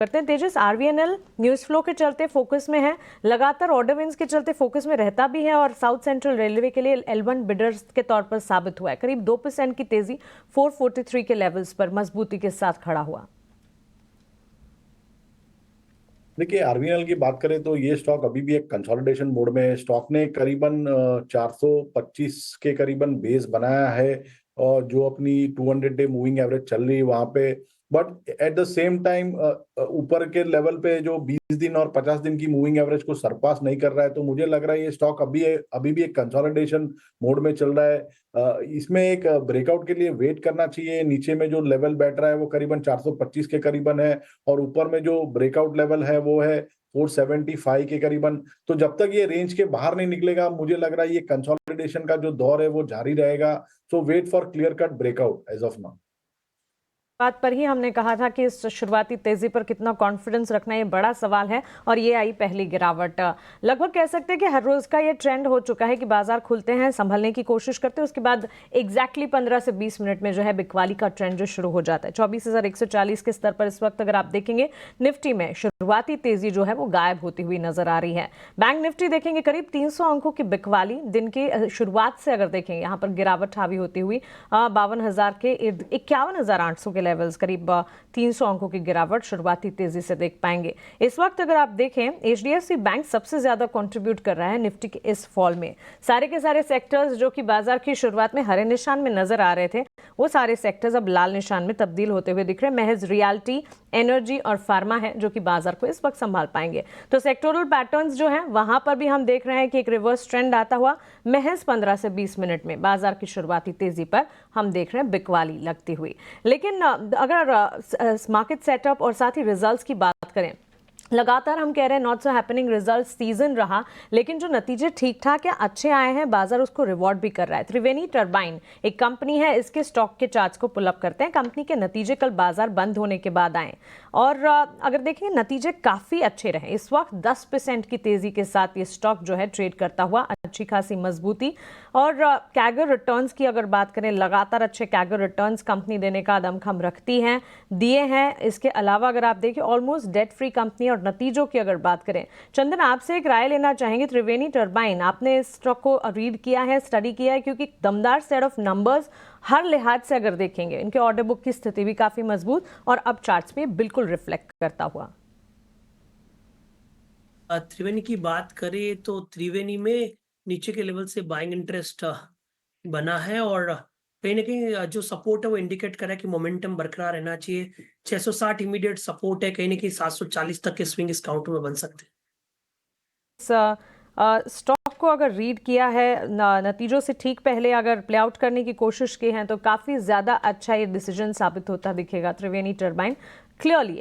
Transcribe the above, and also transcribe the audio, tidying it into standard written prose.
करते हैं तेजस। RVNL news flow के चलते फोकस में है, लगातार ऑर्डर विंस के चलते फोकस में रहता भी है और साउथ सेंट्रल रेलवे के लिए L1 बिडर्स के तौर पर साबित हुआ है। करीब 2% की तेजी 443 के लेवल्स पर मजबूती के साथ खड़ा हुआ। देखिए, आरवीएनएल की बात करें तो ये स्टॉक अभी भी एक कंसोलिडेशन मोड में है। स्टॉक ने करीबन 425 के करीबन बेस बनाया है और जो अपनी 200 डे मूविंग एवरेज चल रही है वहां पे, but at the same time ऊपर के लेवल पे जो 20 दिन और 50 दिन की मूविंग एवरेज को सरपास नहीं कर रहा है। तो मुझे लग रहा है ये स्टॉक अभी भी एक कंसोलिडेशन मोड में चल रहा है। इसमें एक ब्रेकआउट के लिए वेट करना चाहिए। नीचे में जो लेवल बैठ रहा है वो करीबन 425 के करीबन है और ऊपर में जो ब्रेकआउट लेवल है वो है 475 के करीबन। तो जब तक ये रेंज के बाहर नहीं निकलेगा, मुझे लग रहा है ये कंसोलिडेशन का जो दौर है वो जारी रहेगा। So wait for clear cut breakout as of now. बात पर ही हमने कहा था कि इस शुरुआती तेजी पर कितना कॉन्फिडेंस रखना ये बड़ा सवाल है और ये आई पहली गिरावट। लगभग कह सकते हैं कि हर रोज का ये ट्रेंड हो चुका है कि बाजार खुलते हैं, संभलने की कोशिश करते हैं, उसके बाद एग्जैक्टली 15 से 20 मिनट में जो है बिकवाली का ट्रेंड जो शुरू हो जाता है। 24,140 के स्तर पर इस वक्त अगर आप देखेंगे निफ्टी में शुरुआती तेजी जो है वो गायब होती हुई नजर आ रही है। बैंक निफ्टी देखेंगे करीब 300 अंकों की बिकवाली दिन की शुरुआत से अगर देखेंगे यहाँ पर गिरावट हावी होती हुई 52,000 के 51,800 के लेवल्स, करीब 300 अंकों की गिरावट शुरुआती तेजी से देख पाएंगे। इस वक्त अगर आप देखें HDFC बैंक सबसे ज्यादा कंट्रीब्यूट कर रहा है निफ्टी के इस फॉल में। सारे के सारे सेक्टर्स जो कि बाजार की शुरुआत में हरे निशान में नजर आ रहे थे वो सारे सेक्टर्स अब लाल निशान में तब्दील होते हुए दिख रहे हैं। महज रियल्टी, एनर्जी और फार्मा है जो कि बाजार को इस वक्त संभाल पाएंगे। तो सेक्टोरल पैटर्न्स जो हैं वहां पर भी हम देख रहे हैं कि एक रिवर्स ट्रेंड आता हुआ महज 15 से 20 मिनट में बाजार की शुरुआती तेजी पर हम देख रहे हैं बिकवाली लगती हुई। लेकिन अगर मार्केट सेटअप और साथ ही रिजल्ट्स की बात करें, लगातार हम कह रहे हैं not so happening result season रहा, लेकिन जो नतीजे ठीक ठाक या अच्छे आए हैं बाजार उसको रिवॉर्ड भी कर रहा है। त्रिवेणी टर्बाइन एक कंपनी है, इसके स्टॉक के चार्ट्स को पुल अप करते हैं। कंपनी के नतीजे कल बाजार बंद होने के बाद आए और अगर देखेंगे नतीजे काफी अच्छे रहे। इस वक्त 10% की तेजी के साथ ये स्टॉक जो है ट्रेड करता हुआ, अच्छी खासी मजबूती और कैगर रिटर्न्स की अगर बात करें, लगातार अच्छे कैगर रिटर्न्स कंपनी देने का दमखम रखती हैं, दिए हैं। इसके अलावा अगर आप देखिए ऑलमोस्ट डेट फ्री कंपनी और नतीजों की अगर बात करें, चंदन आपसे एक राय लेना चाहेंगे। त्रिवेणी टर्बाइन, आपने इस स्टॉक को रीड किया है, स्टडी किया है, क्योंकि दमदार सेट ऑफ नंबर्स हर लिहाज से अगर देखेंगे इनके ऑर्डर बुक की स्थिति भी काफी मजबूत और अब चार्ट्स में बिल्कुल रिफ्लेक्ट करता हुआ। त्रिवेणी की बात करें तो त्रिवेणी में नीचे के लेवल से बाइंग इंटरेस्ट बना है और कहीं ना कहीं जो सपोर्ट है वो इंडिकेट कर रहा है कि मोमेंटम बरकरार रहना चाहिए। 660 इमीडिएट सपोर्ट है, कहीं ना कहीं 740 तक के स्विंग इस काउंटर में बन सकते हैं। स्टॉक को अगर रीड किया है, नतीजों से ठीक पहले अगर प्ले आउट करने की कोशिश की है तो काफी ज्यादा अच्छा ये डिसीजन साबित होता दिखेगा त्रिवेणी टर्बाइन। क्लियरली